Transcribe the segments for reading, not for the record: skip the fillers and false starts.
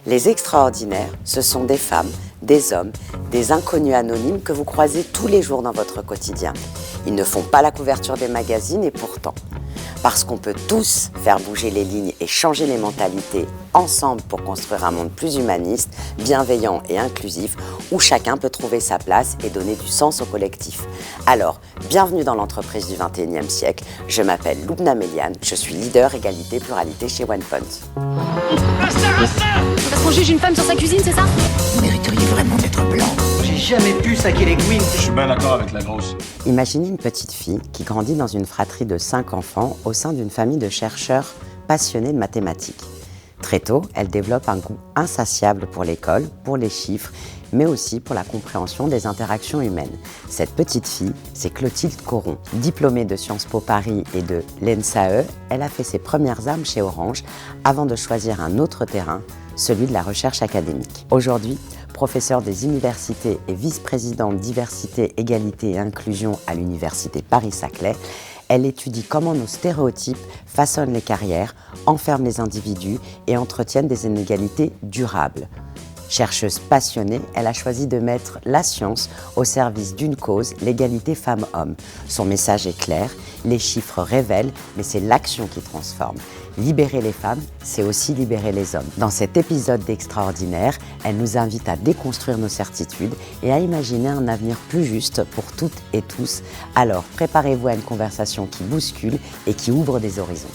Les extraordinaires, ce sont des femmes, des hommes, des inconnus anonymes que vous croisez tous les jours dans votre quotidien. Ils ne font pas la couverture des magazines et pourtant, parce qu'on peut tous faire bouger les lignes et changer les mentalités ensemble pour construire un monde plus humaniste, bienveillant et inclusif, où chacun peut trouver sa place et donner du sens au collectif. Alors, bienvenue dans l'entreprise du 21e siècle. Je m'appelle Loubna Méliane, je suis leader égalité pluralité chez OnePoint. Parce qu'on juge une femme sur sa cuisine, c'est ça? Vous mériteriez vraiment d'être blanc. J'ai jamais pu saquer les queens. Je suis bien d'accord avec la grosse. Imaginez une petite fille qui grandit dans une fratrie de 5 enfants au sein d'une famille de chercheurs passionnés de mathématiques. Très tôt, elle développe un goût insatiable pour l'école, pour les chiffres, mais aussi pour la compréhension des interactions humaines. Cette petite fille, c'est Clotilde Coron. Diplômée de Sciences Po Paris et de l'ENSAE, elle a fait ses premières armes chez Orange avant de choisir un autre terrain, celui de la recherche académique. Aujourd'hui, professeure des universités et vice-présidente diversité, égalité et inclusion à l'université Paris-Saclay, elle étudie comment nos stéréotypes façonnent les carrières, enferment les individus et entretiennent des inégalités durables. Chercheuse passionnée, elle a choisi de mettre la science au service d'une cause, l'égalité femmes-hommes. Son message est clair, les chiffres révèlent, mais c'est l'action qui transforme. Libérer les femmes, c'est aussi libérer les hommes. Dans cet épisode d'Extraordinaire, elle nous invite à déconstruire nos certitudes et à imaginer un avenir plus juste pour toutes et tous. Alors, préparez-vous à une conversation qui bouscule et qui ouvre des horizons.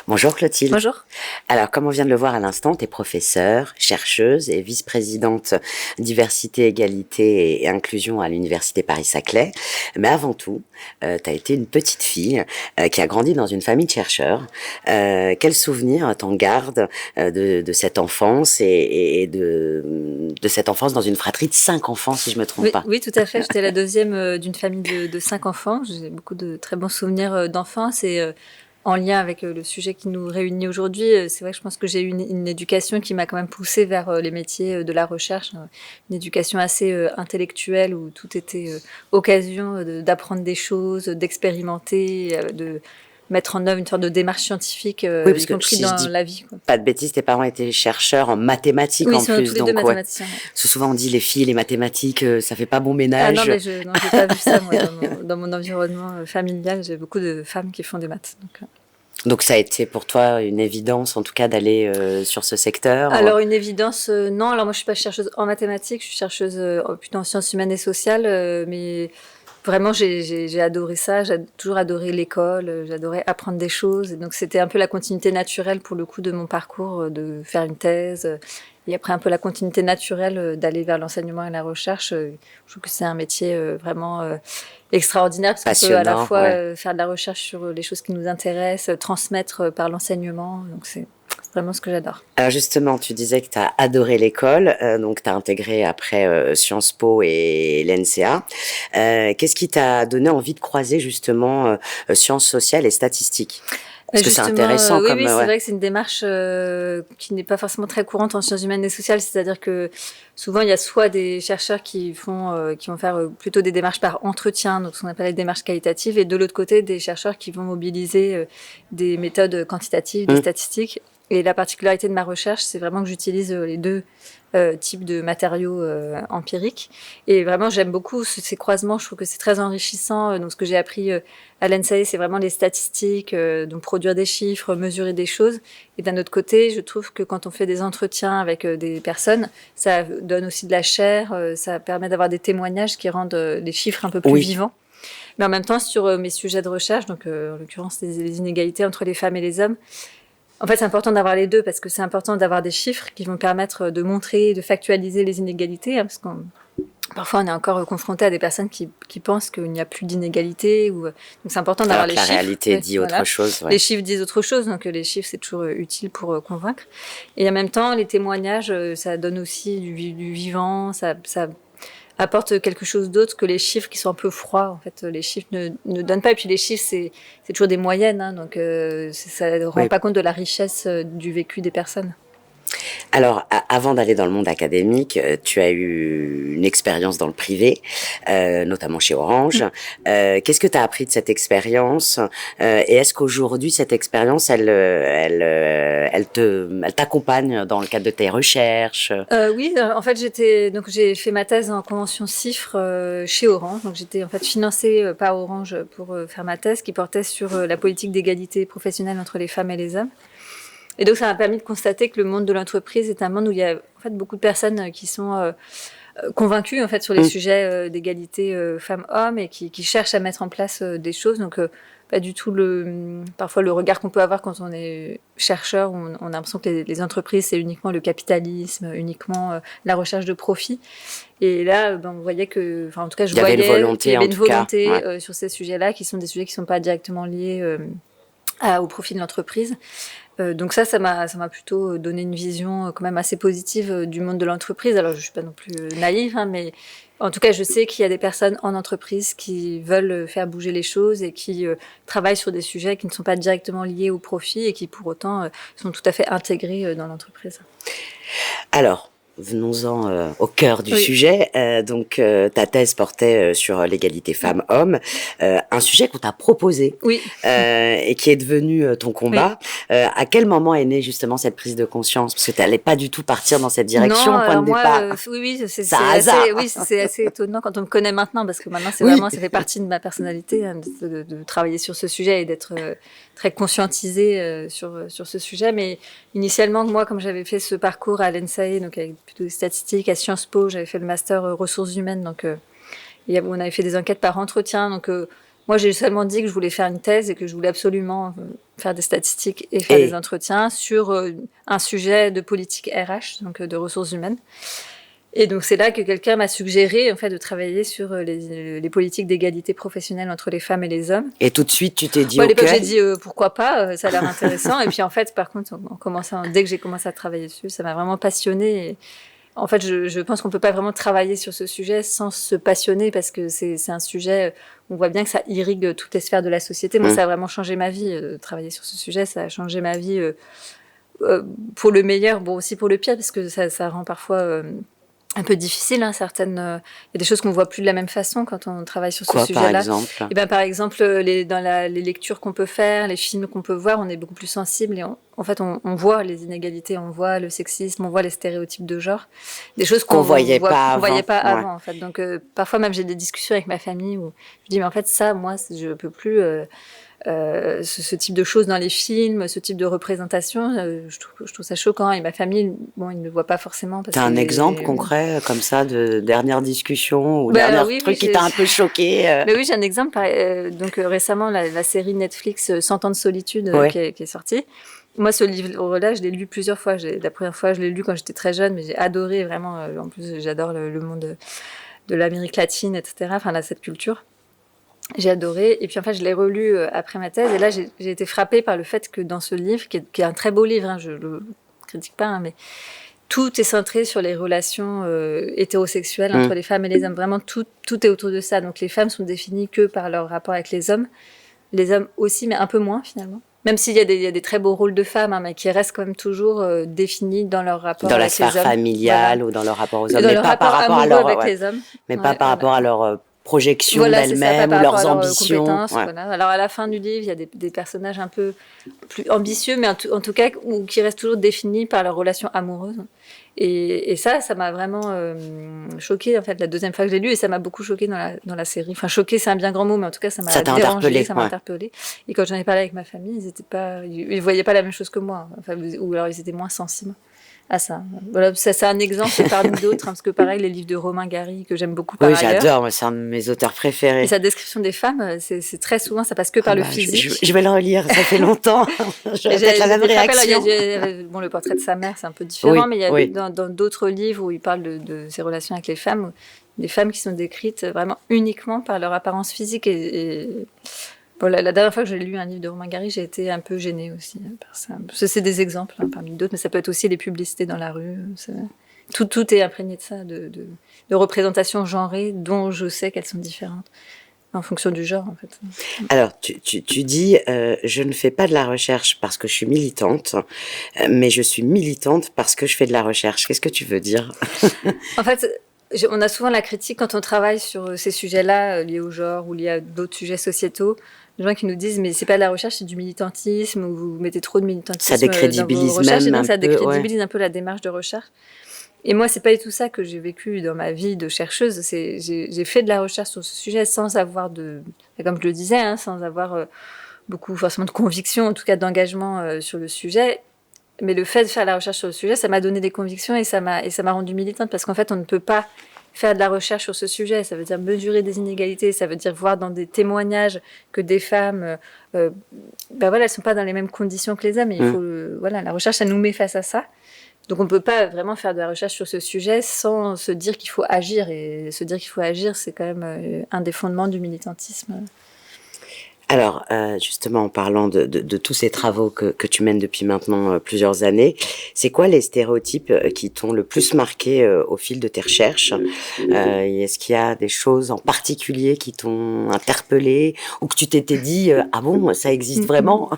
Bonjour Clotilde. Bonjour. Alors, comme on vient de le voir à l'instant, tu es professeure, chercheuse et vice-présidente diversité, égalité et inclusion à l'université Paris-Saclay. Mais avant tout, tu as été une petite fille qui a grandi dans une famille de chercheurs. Quel souvenir t'en gardes de cette enfance et de cette enfance dans une fratrie de 5 enfants, si je me trompe pas? Oui, tout à fait. J'étais la deuxième d'une famille de 5 enfants. J'ai beaucoup de très bons souvenirs d'enfance et en lien avec le sujet qui nous réunit aujourd'hui, c'est vrai que je pense que j'ai eu une éducation qui m'a quand même poussée vers les métiers de la recherche, une éducation assez intellectuelle où tout était occasion d'apprendre des choses, d'expérimenter, de mettre en œuvre une sorte de démarche scientifique, Oui, parce y que compris si dans je dis la vie, quoi. pas de bêtises, tes parents étaient chercheurs en mathématiques Oui, en ils sont plus. tous les deux Donc, mathématiciens. Ouais. Parce que souvent on dit les filles, les mathématiques, ça fait pas bon Ah ménage. non, mais j'ai pas vu ça, moi, dans mon environnement familial. J'ai beaucoup de femmes qui font des maths. Donc ça a été pour toi une évidence, en tout cas, d'aller sur ce secteur? Alors, une évidence, non. Alors, moi, je suis pas chercheuse en mathématiques, je suis chercheuse plutôt en sciences humaines et sociales, mais vraiment, j'ai adoré ça. J'ai toujours adoré l'école, j'adorais apprendre des choses. Et donc, c'était un peu la continuité naturelle, pour le coup, de mon parcours, de faire une thèse. Et après, un peu la continuité naturelle d'aller vers l'enseignement et la recherche. Je trouve que c'est un métier vraiment extraordinaire, parce qu'on peut à la fois faire de la recherche sur les choses qui nous intéressent, transmettre par l'enseignement. Donc, c'est vraiment ce que j'adore. Alors justement, tu disais que tu as adoré l'école, donc tu as intégré après Sciences Po et l'ENSEA. Qu'est-ce qui t'a donné envie de croiser justement sciences sociales et statistiques? Parce que c'est intéressant. Oui, comme, c'est vrai que c'est une démarche qui n'est pas forcément très courante en sciences humaines et sociales. C'est-à-dire que souvent, il y a soit des chercheurs qui vont faire plutôt des démarches par entretien, donc ce qu'on appelle les démarches qualitatives, et de l'autre côté, des chercheurs qui vont mobiliser des méthodes quantitatives, des statistiques. Et la particularité de ma recherche, c'est vraiment que j'utilise les deux types de matériaux empiriques. Et vraiment, j'aime beaucoup ces croisements. Je trouve que c'est très enrichissant. Donc, ce que j'ai appris à l'ENSAE, c'est vraiment les statistiques, donc produire des chiffres, mesurer des choses. Et d'un autre côté, je trouve que quand on fait des entretiens avec des personnes, ça donne aussi de la chair, ça permet d'avoir des témoignages qui rendent les chiffres un peu plus vivants. Mais en même temps, sur mes sujets de recherche, donc en l'occurrence les inégalités entre les femmes et les hommes, en fait, c'est important d'avoir les deux, parce que c'est important d'avoir des chiffres qui vont permettre de montrer, de factualiser les inégalités, parce qu'on parfois on est encore confronté à des personnes qui pensent qu'il n'y a plus d'inégalités, donc c'est important d'avoir les chiffres. La réalité dit autre chose. Les chiffres disent autre chose, donc les chiffres c'est toujours utile pour convaincre. Et en même temps, les témoignages, ça donne aussi du ça apporte quelque chose d'autre que les chiffres qui sont un peu froids. En fait, les chiffres ne donnent pas. Et puis les chiffres, c'est toujours des moyennes, donc ça ne rend pas compte de la richesse du vécu des personnes. Alors, avant d'aller dans le monde académique, tu as eu une expérience dans le privé, notamment chez Orange. Qu'est-ce que tu as appris de cette expérience et est-ce qu'aujourd'hui, cette expérience, elle t'accompagne dans le cadre de tes recherches? Oui, en fait, j'ai fait ma thèse en convention CIFRE chez Orange. Donc, j'étais en fait financée par Orange pour faire ma thèse qui portait sur la politique d'égalité professionnelle entre les femmes et les hommes. Et donc, ça m'a permis de constater que le monde de l'entreprise est un monde où il y a en fait beaucoup de personnes qui sont convaincues en fait sur les sujets d'égalité femmes-hommes et qui cherchent à mettre en place des choses. Donc, pas du tout parfois le regard qu'on peut avoir quand on est chercheur, où on a l'impression que les entreprises c'est uniquement le capitalisme, uniquement la recherche de profit. Et là, on voyait que, enfin en tout cas, je voyais qu'il y avait une volonté sur ces sujets-là, qui sont des sujets qui sont pas directement liés au profit de l'entreprise. Donc ça m'a plutôt donné une vision quand même assez positive du monde de l'entreprise. Alors je suis pas non plus naïve, hein, mais en tout cas je sais qu'il y a des personnes en entreprise qui veulent faire bouger les choses et qui travaillent sur des sujets qui ne sont pas directement liés au profit et qui pour autant sont tout à fait intégrés dans l'entreprise. Alors, venons-en au cœur du sujet. Donc, ta thèse portait sur l'égalité femmes-hommes, un sujet qu'on t'a proposé et qui est devenu ton combat. À quel moment est née justement cette prise de conscience? Parce que tu n'allais pas du tout partir dans cette direction au point de départ. C'est assez étonnant quand on me connaît maintenant, parce que maintenant, vraiment, ça fait partie de ma personnalité hein, de travailler sur ce sujet et d'être très conscientisée sur ce sujet. Mais initialement, moi, comme j'avais fait ce parcours à l'ENSAE, donc avec plutôt des statistiques, à Sciences Po, j'avais fait le master ressources humaines, donc on avait fait des enquêtes par entretien. Donc moi, j'ai seulement dit que je voulais faire une thèse et que je voulais absolument faire des statistiques et faire des entretiens sur un sujet de politique RH, donc de ressources humaines. Et donc c'est là que quelqu'un m'a suggéré en fait de travailler sur les politiques d'égalité professionnelle entre les femmes et les hommes. Et tout de suite tu t'es dit moi, à l'époque j'ai dit pourquoi pas, ça a l'air intéressant. Et puis en fait par contre dès que j'ai commencé à travailler dessus, ça m'a vraiment passionnée. Et en fait je pense qu'on peut pas vraiment travailler sur ce sujet sans se passionner, parce que c'est un sujet, on voit bien que ça irrigue toutes les sphères de la société. Moi ça a vraiment changé ma vie de travailler sur ce sujet, ça a changé ma vie pour le meilleur, bon aussi pour le pire, parce que ça rend parfois un peu difficile, hein, il y a des choses qu'on voit plus de la même façon quand on travaille sur ce sujet-là. Par exemple Et ben, par exemple, dans les lectures qu'on peut faire, les films qu'on peut voir, on est beaucoup plus sensible et en fait, on voit les inégalités, on voit le sexisme, on voit les stéréotypes de genre, des choses qu'on voyait pas avant, en fait. Donc, parfois même, j'ai des discussions avec ma famille où je dis, mais en fait, ça, moi, je peux plus. Ce type de choses dans les films, ce type de représentation, je trouve ça choquant. Et ma famille, bon, ils ne le voient pas forcément. T'as un exemple concret comme ça de dernière discussion ou dernier truc qui t'a un peu choqué Mais oui, j'ai un exemple. Donc récemment, la série Netflix 100 ans de solitude qui est sortie. Moi, ce livre-là, je l'ai lu plusieurs fois. La première fois, je l'ai lu quand j'étais très jeune, mais j'ai adoré vraiment. En plus, j'adore le monde de l'Amérique latine, etc. Enfin, cette culture. J'ai adoré. Et puis, en fait, je l'ai relu après ma thèse. Et là, j'ai été frappée par le fait que dans ce livre, qui est un très beau livre, hein, je le critique pas, hein, mais tout est centré sur les relations hétérosexuelles entre les femmes et les hommes. Vraiment, tout est autour de ça. Donc, les femmes sont définies que par leur rapport avec les hommes aussi, mais un peu moins, finalement. Même s'il y a des très beaux rôles de femmes, hein, mais qui restent quand même toujours définis dans leur rapport avec les hommes. Dans la sphère familiale ou dans leur rapport aux hommes. Mais pas par rapport à leur avec les hommes. Mais pas par rapport à leur projection d'elles-mêmes ou leurs ambitions. Alors à la fin du livre, il y a des personnages un peu plus ambitieux, mais en tout cas qui restent toujours définis par leur relation amoureuse. Et ça m'a vraiment choquée en fait la deuxième fois que je l'ai lu, et ça m'a beaucoup choquée dans la série. Enfin choquée, c'est un bien grand mot, mais en tout cas ça m'a dérangée, ça m'a interpellée. Et quand j'en ai parlé avec ma famille, ils voyaient pas la même chose que moi, enfin, ou alors ils étaient moins sensibles à ça. Voilà, ça c'est un exemple parmi d'autres, hein, parce que pareil, les livres de Romain Gary, que j'aime beaucoup par ailleurs. Oui, j'adore, c'est un de mes auteurs préférés. Et sa description des femmes, c'est très souvent, ça passe que par le physique. Je vais le relire, ça fait longtemps. J'aurais peut-être la même réaction. Le portrait de sa mère, c'est un peu différent, mais il y a dans d'autres livres où il parle de ses relations avec les femmes, des femmes qui sont décrites vraiment uniquement par leur apparence physique. Bon, la dernière fois que j'ai lu un livre de Romain Gary, j'ai été un peu gênée aussi par ça. C'est des exemples parmi d'autres, mais ça peut être aussi les publicités dans la rue. Tout est imprégné de ça, de représentations genrées dont je sais qu'elles sont différentes. en fonction du genre, en fait. Alors, tu dis, je ne fais pas de la recherche parce que je suis militante, mais je suis militante parce que je fais de la recherche. Qu'est-ce que tu veux dire? En fait, on a souvent la critique quand on travaille sur ces sujets-là, liés au genre ou liés à d'autres sujets sociétaux. Les gens qui nous disent, mais c'est pas de la recherche, c'est du militantisme, ou vous mettez trop de militantisme Ça décrédibilise dans vos recherches, même et donc un ça peu, décrédibilise un peu la démarche de recherche. Et moi, c'est pas du tout ça que j'ai vécu dans ma vie de chercheuse. J'ai fait de la recherche sur ce sujet sans avoir comme je le disais, hein, sans avoir beaucoup forcément de conviction, en tout cas d'engagement sur le sujet. Mais le fait de faire la recherche sur le sujet, ça m'a donné des convictions et ça m'a rendue militante, parce qu'en fait, on ne peut pas faire de la recherche sur ce sujet. Ça veut dire mesurer des inégalités, ça veut dire voir dans des témoignages que des femmes, elles sont pas dans les mêmes conditions que les hommes. Et il faut, la recherche, ça nous met face à ça. Donc on ne peut pas vraiment faire de la recherche sur ce sujet sans se dire qu'il faut agir. Et se dire qu'il faut agir, c'est quand même un des fondements du militantisme. Alors, justement, en parlant de tous ces travaux que tu mènes depuis maintenant plusieurs années, c'est quoi les stéréotypes qui t'ont le plus marqué au fil de tes recherches? Est-ce qu'il y a des choses en particulier qui t'ont interpellé, ou que tu t'étais dit ah bon, ça existe vraiment?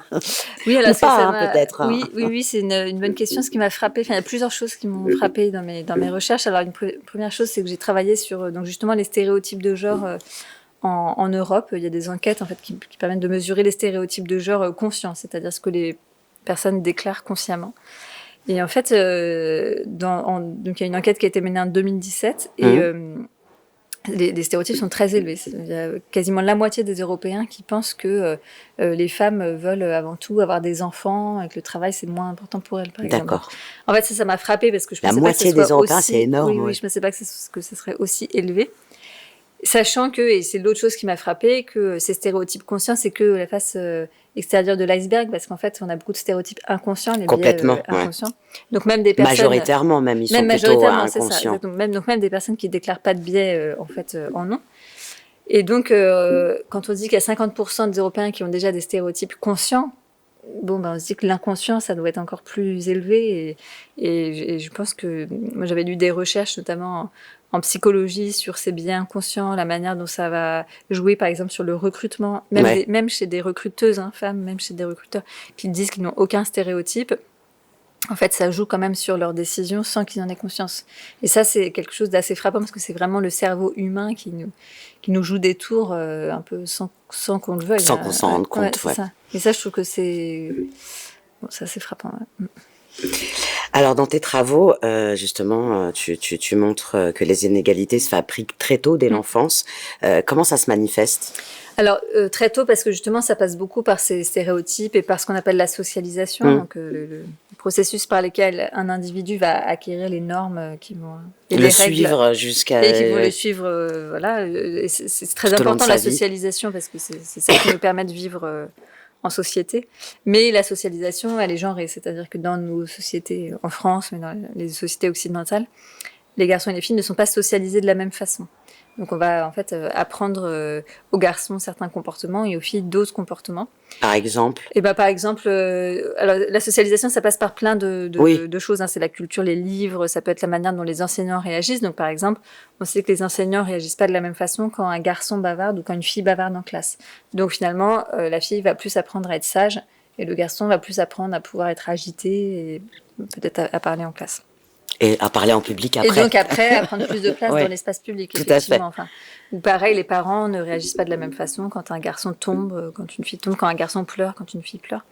Oui, alors ou pas, peut-être. Oui, c'est une bonne question. Ce qui m'a frappée, il y a plusieurs choses qui m'ont frappée dans mes recherches. Alors, une première chose, c'est que j'ai travaillé sur donc justement les stéréotypes de genre. En Europe, il y a des enquêtes en fait qui permettent de mesurer les stéréotypes de genre conscients, c'est-à-dire ce que les personnes déclarent consciemment. Et en fait, donc il y a une enquête qui a été menée en 2017 et les stéréotypes sont très élevés. Il y a quasiment la moitié des Européens qui pensent que les femmes veulent avant tout avoir des enfants et que le travail c'est moins important pour elles, par exemple. D'accord. En fait, ça m'a frappée parce que je pensais pas que ce soit des Européens, aussi... c'est énorme. Oui, je ne pensais pas que ce serait aussi élevé. Sachant que, et c'est l'autre chose qui m'a frappée, que ces stéréotypes conscients, c'est que la face extérieure de l'iceberg, parce qu'en fait, on a beaucoup de stéréotypes inconscients, les complètement, biais inconscients. Donc même des personnes... Majoritairement, même, ils sont plutôt inconscients. C'est ça. Donc même des personnes qui ne déclarent pas de biais, en ont. Et donc, quand on dit qu'il y a 50% des Européens qui ont déjà des stéréotypes conscients, on se dit que l'inconscient, ça doit être encore plus élevé. Et je pense que... Moi, j'avais lu des recherches, notamment en psychologie, sur ces biais inconscients, la manière dont ça va jouer, par exemple, sur le recrutement, même chez des recruteuses, femmes, même chez des recruteurs, qui disent qu'ils n'ont aucun stéréotype. En fait, ça joue quand même sur leurs décisions sans qu'ils en aient conscience. Et ça, c'est quelque chose d'assez frappant, parce que c'est vraiment le cerveau humain qui nous joue des tours un peu sans qu'on le veuille. Sans qu'on s'en rende compte, c'est ça. Et ça, je trouve que c'est assez frappant. Ouais. Alors, dans tes travaux, justement, tu montres que les inégalités se fabriquent très tôt, dès l'enfance. Comment ça se manifeste ? Alors, très tôt, parce que justement, ça passe beaucoup par ces stéréotypes et par ce qu'on appelle la socialisation, donc le processus par lequel un individu va acquérir les normes qui vont... Et le les suivre règles, jusqu'à... Et qui vont le suivre, voilà. Et c'est très important, la socialisation, parce que c'est ça qui nous permet de vivre... en société, mais la socialisation, elle est genrée, c'est-à-dire que dans nos sociétés, en France, mais dans les sociétés occidentales, les garçons et les filles ne sont pas socialisés de la même façon. Donc on va en fait apprendre aux garçons certains comportements et aux filles d'autres comportements. Par exemple ? Et par exemple, alors la socialisation, ça passe par plein de choses. C'est la culture, les livres, ça peut être la manière dont les enseignants réagissent. Donc par exemple, on sait que les enseignants réagissent pas de la même façon quand un garçon bavarde ou quand une fille bavarde en classe. Donc finalement, la fille va plus apprendre à être sage et le garçon va plus apprendre à pouvoir être agité et peut-être à parler en classe. Et à parler en public après. Et donc après, à prendre plus de place dans l'espace public, tout effectivement. À fait. Ou pareil, les parents ne réagissent pas de la même façon quand un garçon tombe, quand une fille tombe, quand un garçon pleure, quand une fille pleure.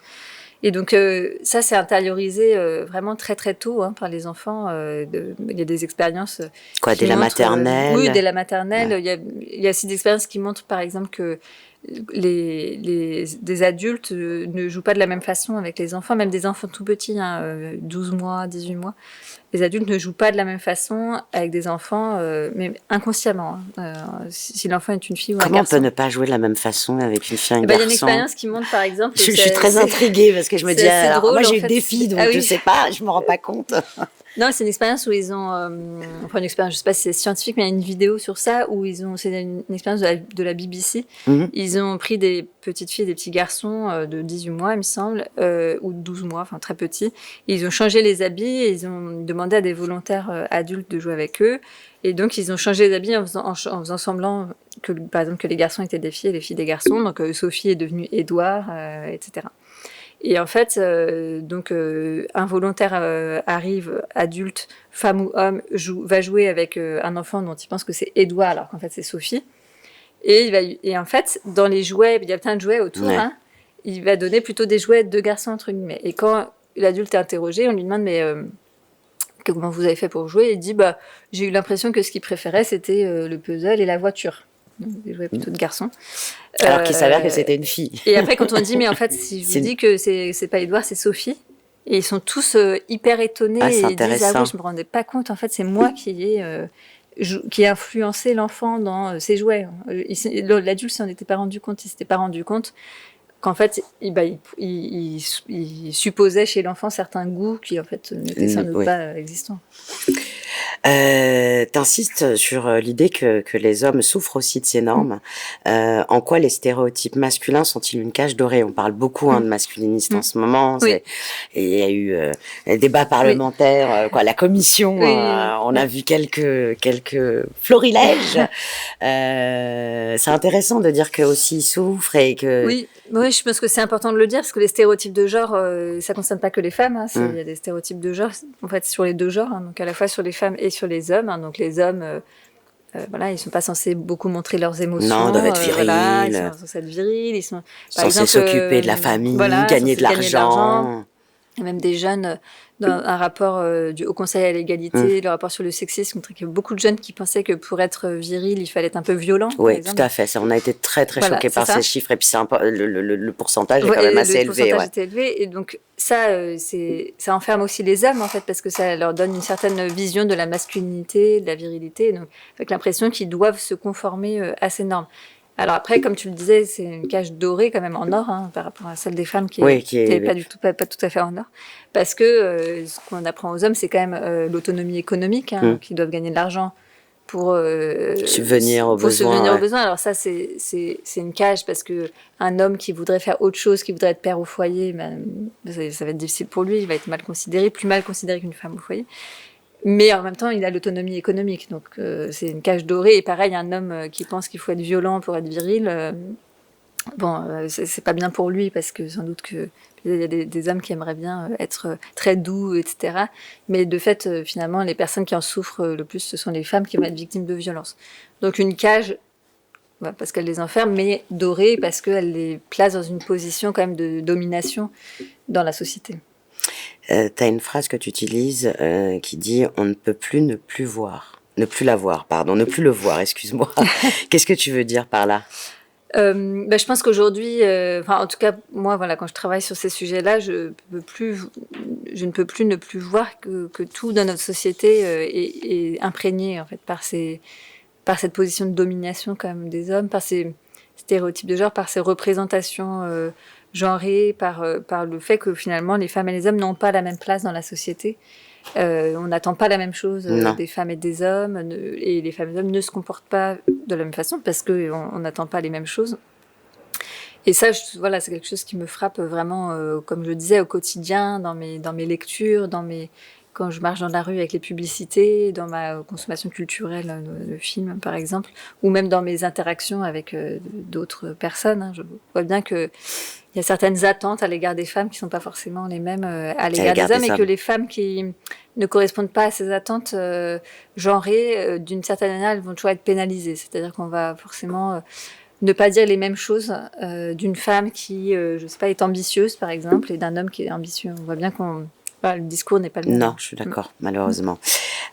Et donc ça, c'est intériorisé vraiment très très tôt par les enfants. Il y a des expériences... dès la maternelle? Oui, dès la maternelle. Ouais. Il y a aussi des expériences qui montrent par exemple que des adultes ne jouent pas de la même façon avec les enfants, même des enfants tout petits, 12 mois, 18 mois. Les adultes ne jouent pas de la même façon avec des enfants, mais inconsciemment. Si l'enfant est une fille ou un garçon. Comment on peut ne pas jouer de la même façon avec une fille et un garçon ? Il y a une expérience qui montre, par exemple... Je suis très intriguée parce que je me dis, drôle, moi j'ai eu fait, des filles, donc je sais pas, je me rends pas compte. Non, c'est une expérience où ils ont, enfin une expérience, je sais pas si c'est scientifique, mais il y a une vidéo sur ça où c'est une expérience de la BBC. Ils ont pris des petites filles, des petits garçons de 18 mois, il me semble, ou 12 mois, enfin très petits. Et ils ont changé les habits et ils ont demandé à des volontaires adultes de jouer avec eux. Et donc ils ont changé les habits en faisant semblant que, par exemple, que les garçons étaient des filles et les filles des garçons. Donc Sophie est devenue Édouard, etc. Et en fait, un volontaire arrive, adulte, femme ou homme, va jouer avec un enfant dont il pense que c'est Édouard, alors qu'en fait c'est Sophie. Et en fait, dans les jouets, il y a plein de jouets autour, il va donner plutôt des jouets de garçons, entre guillemets. Et quand l'adulte est interrogé, on lui demande, mais comment vous avez fait pour jouer ? Il dit, j'ai eu l'impression que ce qu'il préférait, c'était le puzzle et la voiture. Donc, des jouets plutôt de garçons. Alors qu'il s'avère que c'était une fille. Et après, quand on dit, mais en fait, si je vous dis que c'est pas Édouard, c'est Sophie, et ils sont tous hyper étonnés et ils disent, ah oui, je me rendais pas compte, en fait, c'est moi qui ai influencé l'enfant dans ses jouets. L'adulte s'en était pas rendu compte, il s'était pas rendu compte qu'en fait, il supposait chez l'enfant certains goûts qui, en fait, n'étaient sans doute pas existants. T'insistes sur l'idée que les hommes souffrent aussi de ces normes. En quoi les stéréotypes masculins sont-ils une cage dorée ? On parle beaucoup de masculinistes en ce moment. Et il y a eu un débat parlementaire, la commission. On a vu quelques florilèges. C'est intéressant de dire qu'eux aussi ils souffrent et que. Oui, je pense que c'est important de le dire parce que les stéréotypes de genre, ça concerne pas que les femmes. Il y a des stéréotypes de genre, en fait, sur les deux genres, donc à la fois sur les femmes et sur les hommes. Donc les hommes, ils sont pas censés beaucoup montrer leurs émotions. Non, doivent être virils. Ils sont censés être virils. Ils sont censés s'occuper de la famille, gagner de l'argent. Et même des jeunes, dans un rapport du Haut Conseil à l'égalité, le rapport sur le sexisme, il y a beaucoup de jeunes qui pensaient que pour être viril, il fallait être un peu violent. Oui, tout à fait. Ça, on a été très, très choqués par ces chiffres. Et puis, le pourcentage est quand même assez élevé. Le pourcentage est élevé. Et donc, ça enferme aussi les hommes, en fait, parce que ça leur donne une certaine vision de la masculinité, de la virilité. Donc, avec l'impression qu'ils doivent se conformer à ces normes. Alors après, comme tu le disais, c'est une cage dorée quand même en or par rapport à celle des femmes qui est pas tout à fait en or. Parce que ce qu'on apprend aux hommes, c'est quand même l'autonomie économique, qu'ils doivent gagner de l'argent pour subvenir aux besoins. Alors ça, c'est une cage parce que un homme qui voudrait faire autre chose, qui voudrait être père au foyer, ça va être difficile pour lui, il va être mal considéré, plus mal considéré qu'une femme au foyer. Mais en même temps, il a l'autonomie économique, donc c'est une cage dorée. Et pareil, un homme qui pense qu'il faut être violent pour être viril, c'est pas bien pour lui parce que sans doute que il y a des hommes qui aimeraient bien être très doux, etc. Mais de fait, finalement, les personnes qui en souffrent le plus, ce sont les femmes qui vont être victimes de violences. Donc une cage, parce qu'elle les enferme, mais dorée parce qu'elle les place dans une position quand même de domination dans la société. T'as une phrase que tu utilises qui dit « on ne peut plus ne plus le voir, excuse-moi ». Qu'est-ce que tu veux dire par là ? Je pense qu'aujourd'hui, en tout cas, moi, quand je travaille sur ces sujets-là, je ne peux plus ne plus voir que tout dans notre société est imprégné, en fait, par cette position de domination, quand même, des hommes, par ces stéréotypes de genre, par ces représentations genrées, par le fait que finalement les femmes et les hommes n'ont pas la même place dans la société. On n'attend pas la même chose des femmes et des hommes, et les femmes et les hommes ne se comportent pas de la même façon parce qu'on n'attend pas les mêmes choses. Et ça, c'est quelque chose qui me frappe vraiment, comme je disais, au quotidien, dans mes lectures, quand je marche dans la rue avec les publicités, dans ma consommation culturelle de films, par exemple, ou même dans mes interactions avec d'autres personnes. Je vois bien qu'il y a certaines attentes à l'égard des femmes qui ne sont pas forcément les mêmes à l'égard des hommes, et que les femmes qui ne correspondent pas à ces attentes genrées, d'une certaine manière, elles vont toujours être pénalisées. C'est-à-dire qu'on va forcément ne pas dire les mêmes choses d'une femme qui, est ambitieuse, par exemple, et d'un homme qui est ambitieux. On voit bien le discours n'est pas le même. Non, je suis d'accord, malheureusement.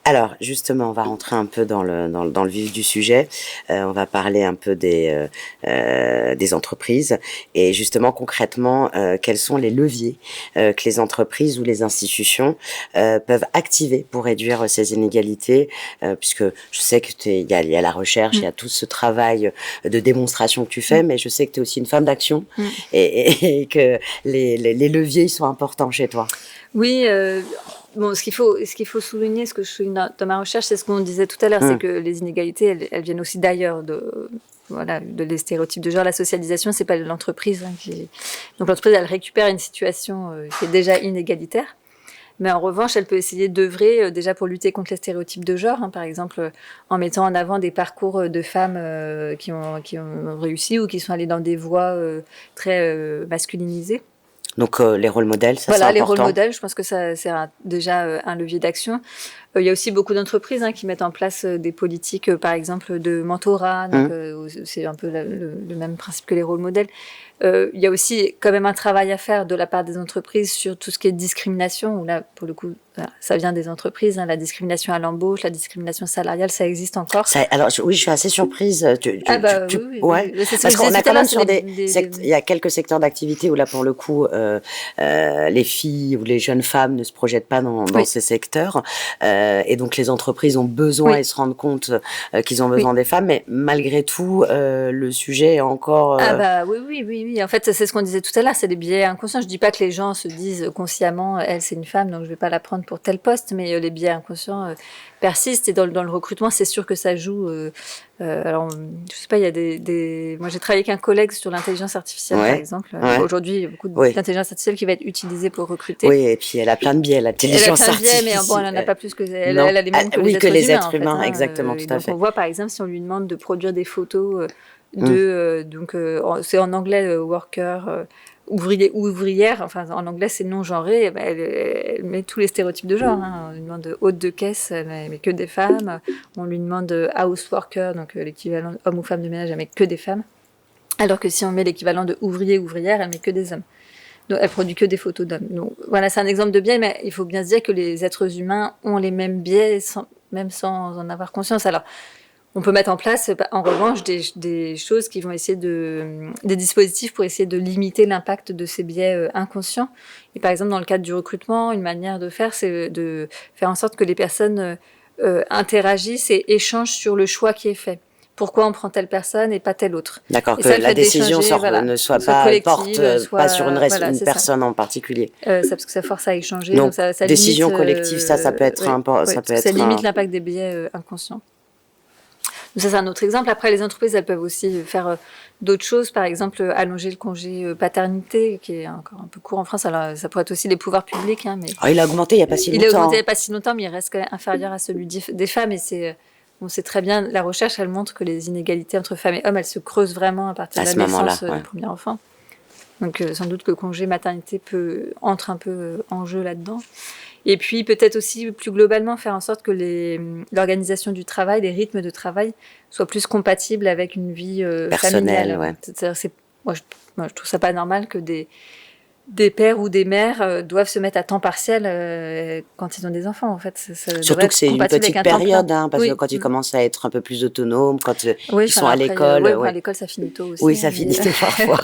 Alors, justement, on va rentrer un peu dans le vif du sujet. On va parler un peu des entreprises. Et justement, concrètement, quels sont les leviers que les entreprises ou les institutions peuvent activer pour réduire ces inégalités, puisque je sais que il y a la recherche, il y a tout ce travail de démonstration que tu fais, mais je sais que tu es aussi une femme d'action et que les leviers ils sont importants chez toi. Oui, bon, ce qu'il faut souligner, ce que je souligne dans ma recherche, c'est ce qu'on disait tout à l'heure, c'est que les inégalités, elles viennent aussi d'ailleurs, voilà, les stéréotypes de genre. La socialisation, c'est pas l'entreprise donc l'entreprise, elle récupère une situation qui est déjà inégalitaire. Mais en revanche, elle peut essayer d'œuvrer déjà pour lutter contre les stéréotypes de genre, par exemple en mettant en avant des parcours de femmes qui ont réussi ou qui sont allées dans des voies très masculinisées. Donc les rôles modèles, ça voilà, c'est important. Voilà, les rôles modèles, je pense que ça c'est déjà un levier d'action. Il y a aussi beaucoup d'entreprises qui mettent en place des politiques, par exemple, de mentorat. Donc, c'est un peu le même principe que les rôles modèles. Il y a aussi quand même un travail à faire de la part des entreprises sur tout ce qui est discrimination, où là, pour le coup, ça vient des entreprises. La discrimination à l'embauche, la discrimination salariale, ça existe encore. Alors, oui, je suis assez surprise. Oui. Parce qu'on a quand même sur il y a quelques secteurs d'activité où là, pour le coup, les filles ou les jeunes femmes ne se projettent pas dans ces secteurs. Et donc les entreprises ont besoin et se rendent compte qu'ils ont besoin des femmes, mais malgré tout, le sujet est encore... Oui. En fait, c'est ce qu'on disait tout à l'heure, c'est des biais inconscients. Je dis pas que les gens se disent consciemment, elle c'est une femme, donc je vais pas la prendre pour tel poste, mais les biais inconscients persistent. Et dans le recrutement, c'est sûr que ça joue. Alors, je sais pas, il y a moi j'ai travaillé avec un collègue sur l'intelligence artificielle, par exemple. Aujourd'hui, il y a beaucoup d'intelligence artificielle qui va être utilisée pour recruter. Oui, et puis elle a plein de biais, l'intelligence artificielle. Elle a plein de biais, mais bon, elle en a pas plus que elle a les mêmes que les êtres humains. En fait, exactement, tout à fait. On voit par exemple si on lui demande de produire des photos c'est en anglais worker, ouvrier ou ouvrière, enfin en anglais c'est non genré, elle met tous les stéréotypes de genre. On lui demande hôte de caisse, elle met que des femmes. On lui demande house worker, donc l'équivalent homme ou femme de ménage, elle met que des femmes. Alors que si on met l'équivalent de ouvrier ouvrière, elle met que des hommes. Donc elle produit que des photos d'hommes. Donc voilà, c'est un exemple de biais, mais il faut bien se dire que les êtres humains ont les mêmes biais, même sans en avoir conscience. Alors on peut mettre en place, en revanche, des choses qui vont essayer des dispositifs pour essayer de limiter l'impact de ces biais inconscients. Et par exemple, dans le cadre du recrutement, une manière de faire, c'est de faire en sorte que les personnes interagissent et échangent sur le choix qui est fait. Pourquoi on prend telle personne et pas telle autre. D'accord, que la décision ne soit pas pas sur une personne en particulier. Parce que ça force à échanger. Donc ça décision collective, ça peut être important. Ça limite l'impact des biais inconscients. Donc ça, c'est un autre exemple. Après, les entreprises, elles peuvent aussi faire d'autres choses. Par exemple, allonger le congé paternité, qui est encore un peu court en France. Alors, ça pourrait être aussi les pouvoirs publics. Mais il a augmenté il n'y a pas si longtemps. Il a augmenté il n'y a pas si longtemps, mais il reste quand même inférieur à celui des femmes. Et on sait très bien, la recherche, elle montre que les inégalités entre femmes et hommes, elles se creusent vraiment à partir de la naissance du premier enfant. Donc, sans doute que le congé maternité entre un peu en jeu là-dedans. Et puis, peut-être aussi, plus globalement, faire en sorte que l'organisation du travail, les rythmes de travail, soient plus compatibles avec une vie familiale. Moi, je trouve ça pas normal que des pères ou des mères doivent se mettre à temps partiel quand ils ont des enfants, en fait. Surtout que c'est une petite période, parce que quand ils commencent à être un peu plus autonomes, quand ils sont à l'école... à l'école, ça finit tôt aussi. Oui, ça finit tôt parfois.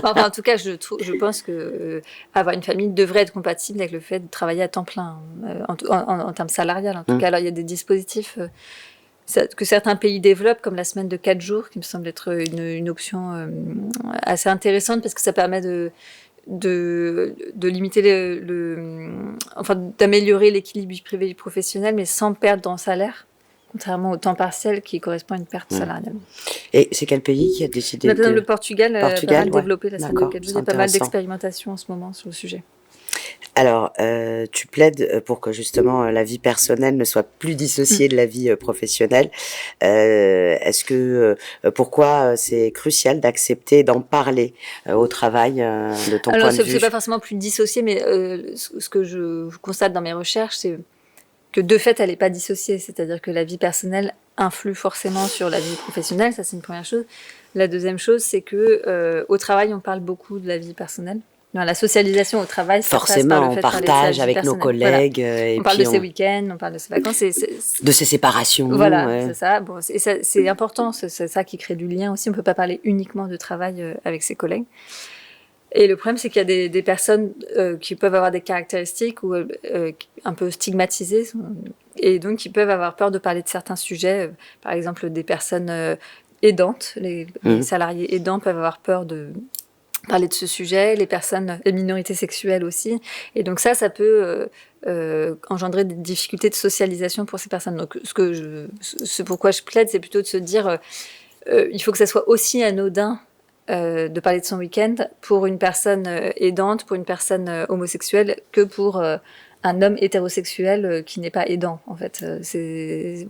En tout cas, je pense que avoir une famille devrait être compatible avec le fait de travailler à temps plein, en termes salarial. En tout cas, alors, il y a des dispositifs... que certains pays développent, comme la semaine de 4 jours, qui me semble être une option assez intéressante, parce que ça permet de limiter d'améliorer l'équilibre vie privée et vie professionnelle, mais sans perdre dans le salaire, contrairement au temps partiel qui correspond à une perte salariale. Et c'est quel pays qui a décidé le Portugal a pas mal développé la semaine de 4 jours. Il y a pas mal d'expérimentations en ce moment sur le sujet. Alors, tu plaides pour que justement la vie personnelle ne soit plus dissociée de la vie professionnelle. Pourquoi c'est crucial d'accepter, d'en parler au travail de ton point de vue? Alors, c'est pas forcément plus dissocié, mais ce que je constate dans mes recherches, c'est que de fait, elle n'est pas dissociée. C'est-à-dire que la vie personnelle influe forcément sur la vie professionnelle. Ça, c'est une première chose. La deuxième chose, c'est que au travail, on parle beaucoup de la vie personnelle. La socialisation au travail, ça forcément, passe par le fait on partage avec nos collègues. Voilà. On parle de ses week-ends, on parle de ses vacances. De ses séparations. Voilà, c'est ça. Bon, c'est important, c'est ça qui crée du lien aussi. On ne peut pas parler uniquement de travail avec ses collègues. Et le problème, c'est qu'il y a des personnes qui peuvent avoir des caractéristiques un peu stigmatisées, et donc qui peuvent avoir peur de parler de certains sujets. Par exemple, des personnes aidantes, les salariés aidants peuvent avoir peur parler de ce sujet, les minorités sexuelles aussi. Et donc ça peut engendrer des difficultés de socialisation pour ces personnes. Donc ce pourquoi je plaide, c'est plutôt de se dire il faut que ça soit aussi anodin de parler de son week-end pour une personne aidante, pour une personne homosexuelle, que pour un homme hétérosexuel qui n'est pas aidant, en fait. C'est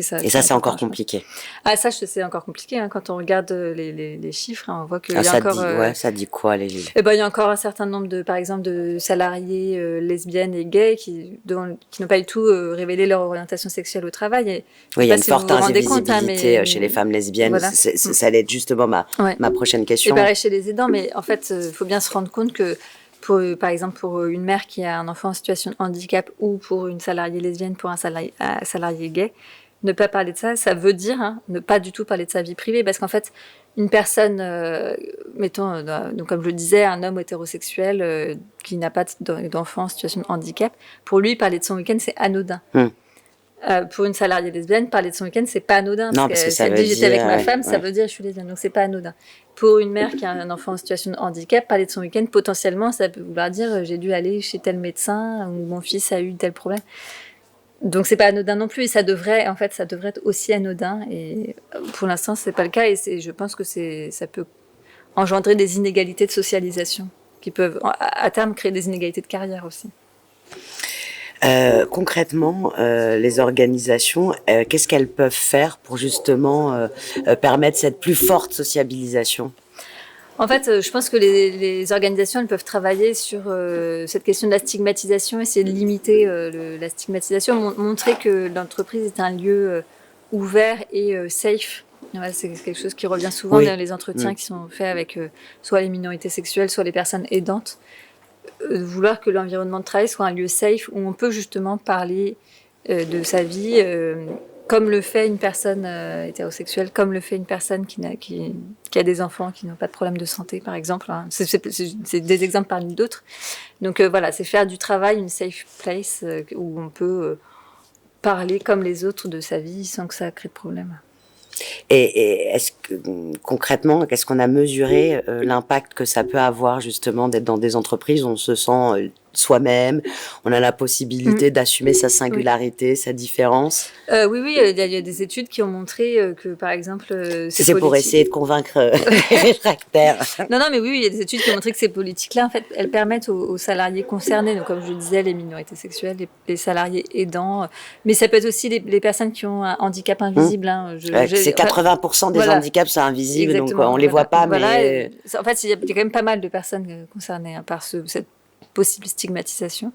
ça. Et ça, c'est encore compliqué. Ah, ça, c'est encore compliqué. Hein. Quand on regarde les chiffres, hein, on voit qu'il y a ça encore... ça dit quoi, les chiffres? Il y a encore un certain nombre, par exemple, de salariés lesbiennes et gays qui n'ont pas du tout révélé leur orientation sexuelle au travail. Et oui, il y a une forte invisibilité chez les femmes lesbiennes. Voilà. Ça allait être justement ma prochaine question. Et pareil chez les aidants, mais en fait, il faut bien se rendre compte que par exemple, pour une mère qui a un enfant en situation de handicap ou pour une salariée lesbienne, pour un salarié gay, ne pas parler de ça, ça veut dire ne pas du tout parler de sa vie privée. Parce qu'en fait, une personne, mettons, donc comme je le disais, un homme hétérosexuel qui n'a pas d'enfant en situation de handicap, pour lui, parler de son week-end, c'est anodin. Pour une salariée lesbienne, parler de son week-end, c'est pas anodin. Non, parce que ça veut dire... j'étais avec ma femme, ça veut dire je suis lesbienne, donc c'est pas anodin. Pour une mère qui a un enfant en situation de handicap, parler de son week-end, potentiellement, ça peut vouloir dire j'ai dû aller chez tel médecin ou mon fils a eu tel problème. Donc c'est pas anodin non plus, et ça devrait être aussi anodin. Et pour l'instant, c'est pas le cas, et je pense que ça peut engendrer des inégalités de socialisation qui peuvent à terme créer des inégalités de carrière aussi. Concrètement, les organisations, qu'est-ce qu'elles peuvent faire pour justement permettre cette plus forte sociabilisation ? En fait, je pense que les organisations, elles peuvent travailler sur cette question de la stigmatisation, essayer de limiter la stigmatisation, montrer que l'entreprise est un lieu ouvert et safe. Ouais, c'est quelque chose qui revient souvent dans les entretiens qui sont faits avec soit les minorités sexuelles, soit les personnes aidantes. Vouloir que l'environnement de travail soit un lieu safe où on peut justement parler de sa vie comme le fait une personne hétérosexuelle, comme le fait une personne qui a des enfants qui n'ont pas de problème de santé, par exemple. Hein. C'est des exemples parmi d'autres. Donc voilà, c'est faire du travail une safe place où on peut parler comme les autres de sa vie sans que ça crée de problème. Et est-ce que concrètement, qu'est-ce qu'on a mesuré l'impact que ça peut avoir justement d'être dans des entreprises où on se sent soi-même, on a la possibilité d'assumer sa singularité, sa différence. Oui, il y a des études qui ont montré que, par exemple, c'est pour essayer de convaincre les réfractaires. Non, mais oui, il y a des études qui ont montré que ces politiques-là, en fait, elles permettent aux salariés concernés, donc comme je le disais, les minorités sexuelles, les salariés aidants, mais ça peut être aussi les personnes qui ont un handicap invisible. C'est 80% des handicaps sont invisibles, exactement, donc on les voit pas, mais... En fait, il y a quand même pas mal de personnes concernées par cette possible stigmatisation.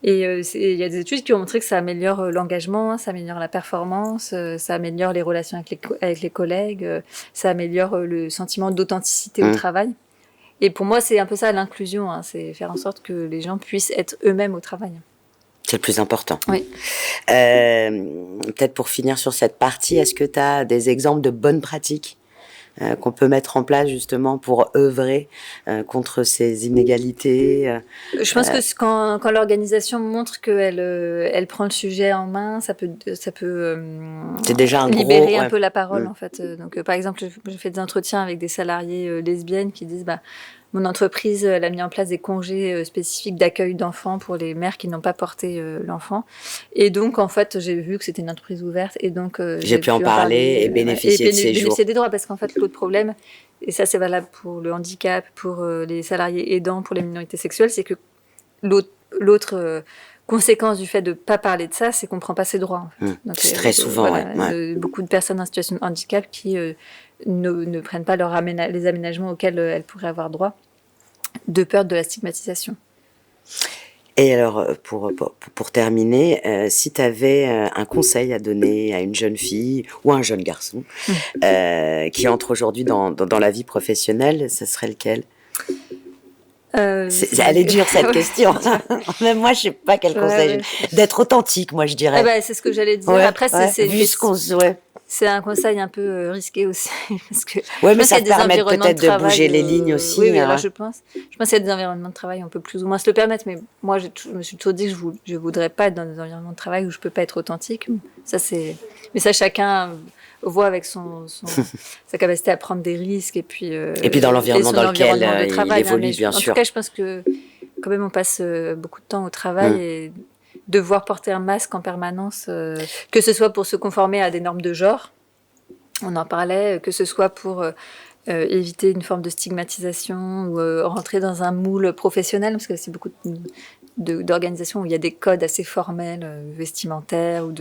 Et il y a des études qui ont montré que ça améliore l'engagement, ça améliore la performance, ça améliore les relations avec les collègues, ça améliore le sentiment d'authenticité au travail. Et pour moi, c'est un peu ça l'inclusion, c'est faire en sorte que les gens puissent être eux-mêmes au travail. C'est le plus important. Oui. Peut-être pour finir sur cette partie, est-ce que tu as des exemples de bonnes pratiques qu'on peut mettre en place justement pour œuvrer contre ces inégalités. Je pense que quand l'organisation montre qu'elle prend le sujet en main, ça peut c'est déjà un libérer un peu la parole en fait. Donc par exemple, j'ai fait des entretiens avec des salariés lesbiennes qui disent mon entreprise elle a mis en place des congés spécifiques d'accueil d'enfants pour les mères qui n'ont pas porté l'enfant. Et donc, en fait, j'ai vu que c'était une entreprise ouverte. Et donc, j'ai pu en parler et bénéficier de ces jours. Bénéficier des droits, parce qu'en fait, l'autre problème, et ça c'est valable pour le handicap, pour les salariés aidants, pour les minorités sexuelles, c'est que l'autre conséquence du fait de ne pas parler de ça, c'est qu'on ne prend pas ses droits. En fait. Donc, c'est très souvent, beaucoup de personnes en situation de handicap qui ne prennent pas les aménagements auxquels elles pourraient avoir droit, de peur de la stigmatisation. Et alors, pour terminer, si tu avais un conseil à donner à une jeune fille ou à un jeune garçon qui entre aujourd'hui dans la vie professionnelle, ce serait lequel ? Elle est dure cette question. Même moi, je sais pas quel conseil. D'être authentique, moi, je dirais. C'est ce que j'allais dire. Après, c'est C'est un conseil un peu risqué aussi, parce que Ouais, mais ça qu'il y a des permet environnements peut-être de travail, bouger les lignes aussi. Oui, alors je pense qu'il y a des environnements de travail, on peut plus ou moins se le permettre, mais moi, je me suis toujours dit que je voudrais pas être dans des environnements de travail où je peux pas être authentique. Mais ça, chacun voit avec sa capacité à prendre des risques, et puis dans l'environnement dans lequel de travail, il évolue, bien sûr. sûr. En tout cas, je pense que quand même, on passe beaucoup de temps au travail et devoir porter un masque en permanence, que ce soit pour se conformer à des normes de genre, on en parlait, que ce soit pour éviter une forme de stigmatisation ou rentrer dans un moule professionnel, parce que c'est beaucoup d'organisations où il y a des codes assez formels, vestimentaires ou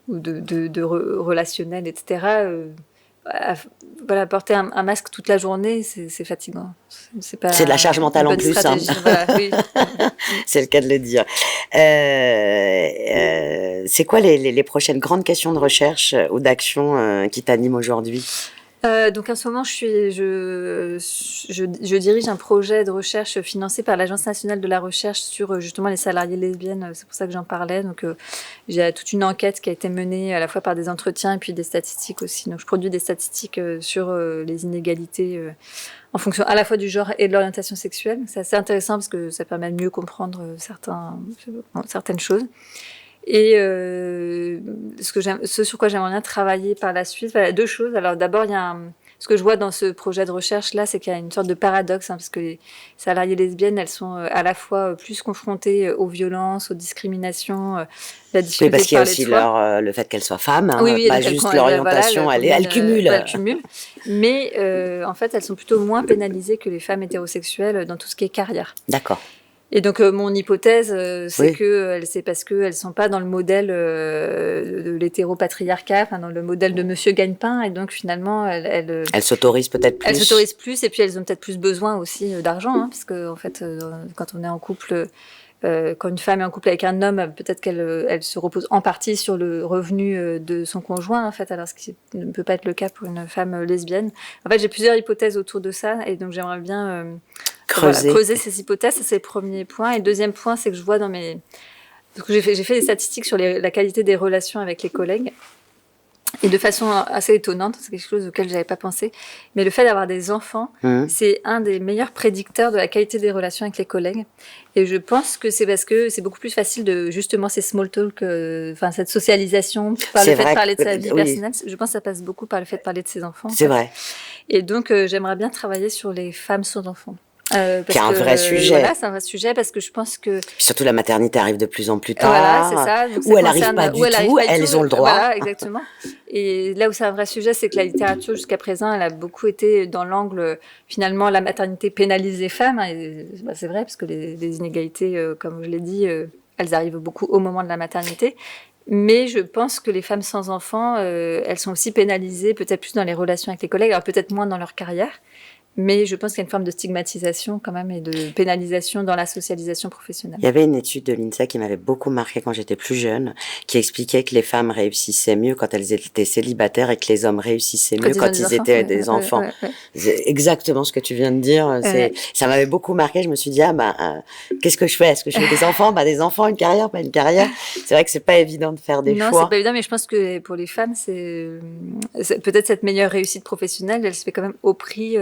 de relationnels, etc. Voilà, porter un masque toute la journée, c'est fatigant. C'est de la charge mentale en plus. Voilà, oui. C'est le cas de le dire. C'est quoi les prochaines grandes questions de recherche ou d'action qui t'animent aujourd'hui ? Donc en ce moment, je dirige un projet de recherche financé par l'Agence nationale de la recherche sur justement les salariées lesbiennes. C'est pour ça que j'en parlais. Donc j'ai toute une enquête qui a été menée à la fois par des entretiens et puis des statistiques aussi. Donc je produis des statistiques sur les inégalités en fonction à la fois du genre et de l'orientation sexuelle. C'est assez intéressant parce que ça permet de mieux comprendre certaines choses. Et ce sur quoi j'aimerais bien travailler par la suite, voilà, deux choses. Alors d'abord, ce que je vois dans ce projet de recherche-là, c'est qu'il y a une sorte de paradoxe, parce que les salariées lesbiennes, elles sont à la fois plus confrontées aux violences, aux discriminations, la difficulté parce qu'il y a aussi le fait qu'elles soient femmes, pas juste l'orientation, elle cumule. Elle cumule. Mais en fait, elles sont plutôt moins pénalisées que les femmes hétérosexuelles dans tout ce qui est carrière. D'accord. Et donc mon hypothèse, c'est parce qu'elles sont pas dans le modèle de l'hétéropatriarcat, enfin dans le modèle de Monsieur Gagne-Pain, et donc finalement elles s'autorisent peut-être plus. Elles s'autorisent plus, et puis elles ont peut-être plus besoin aussi d'argent, parce que en fait, quand on est en couple, quand une femme est en couple avec un homme, peut-être qu'elle se repose en partie sur le revenu de son conjoint, en fait, alors ce qui ne peut pas être le cas pour une femme lesbienne. En fait, j'ai plusieurs hypothèses autour de ça, et donc j'aimerais bien creuser ces hypothèses. Ça, c'est le premier point. Et le deuxième point, c'est que je vois parce que j'ai fait des statistiques sur la qualité des relations avec les collègues. Et de façon assez étonnante, c'est quelque chose auquel je n'avais pas pensé, mais le fait d'avoir des enfants, c'est un des meilleurs prédicteurs de la qualité des relations avec les collègues. Et je pense que c'est parce que c'est beaucoup plus facile de, justement, ces small talk, cette socialisation, par le fait de parler de sa vie personnelle. Je pense que ça passe beaucoup par le fait de parler de ses enfants. C'est vrai. Et donc, j'aimerais bien travailler sur les femmes sans enfants. Qui est un vrai sujet. Voilà, c'est un vrai sujet, parce que je pense que... Surtout la maternité arrive de plus en plus tard. Voilà, c'est ça. Donc, où elle n'arrive pas du tout, elles ont le droit. Voilà, exactement. Et là où c'est un vrai sujet, c'est que la littérature, jusqu'à présent, elle a beaucoup été dans l'angle, finalement, la maternité pénalise les femmes. Et, c'est vrai, parce que les inégalités, comme je l'ai dit, elles arrivent beaucoup au moment de la maternité. Mais je pense que les femmes sans enfants, elles sont aussi pénalisées, peut-être plus dans les relations avec les collègues, alors peut-être moins dans leur carrière. Mais je pense qu'il y a une forme de stigmatisation quand même et de pénalisation dans la socialisation professionnelle. Il y avait une étude de l'INSEE qui m'avait beaucoup marqué quand j'étais plus jeune, qui expliquait que les femmes réussissaient mieux quand elles étaient célibataires et que les hommes réussissaient mieux quand ils étaient des enfants. Ouais. C'est exactement ce que tu viens de dire. Ça m'avait beaucoup marqué. Je me suis dit, qu'est-ce que je fais ? Est-ce que je fais des enfants ? Des enfants, une carrière, pas une carrière. C'est vrai que c'est pas évident de faire des choix. Non, c'est pas évident, mais je pense que pour les femmes, c'est peut-être cette meilleure réussite professionnelle, elle se fait quand même au prix...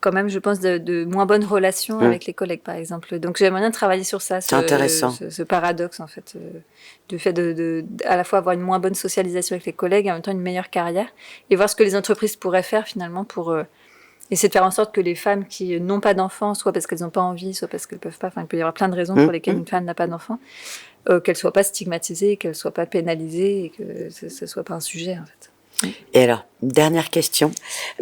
quand même, je pense, de moins bonnes relations avec les collègues, par exemple. Donc, j'aimerais bien travailler sur ça, ce paradoxe, en fait, du fait de à la fois avoir une moins bonne socialisation avec les collègues et en même temps une meilleure carrière, et voir ce que les entreprises pourraient faire, finalement, pour essayer de faire en sorte que les femmes qui n'ont pas d'enfants, soit parce qu'elles n'ont pas envie, soit parce qu'elles ne peuvent pas, il peut y avoir plein de raisons pour lesquelles une femme n'a pas d'enfants, qu'elles ne soient pas stigmatisées, qu'elles ne soient pas pénalisées, et que ce ne soit pas un sujet, en fait. Et alors, dernière question.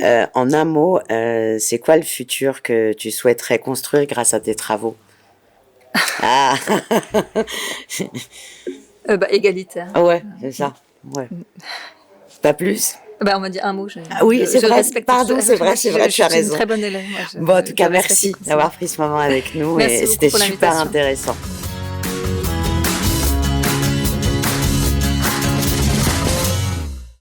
En un mot, c'est quoi le futur que tu souhaiterais construire grâce à tes travaux ? Égalitaire. Ouais, c'est ça. Ouais. Pas plus ? On m'a dit un mot. Oui, c'est vrai. Pardon, c'est vrai, tu as raison. Je suis une très bonne élève. En tout cas, merci d'avoir pris ce moment avec nous. Et c'était super intéressant.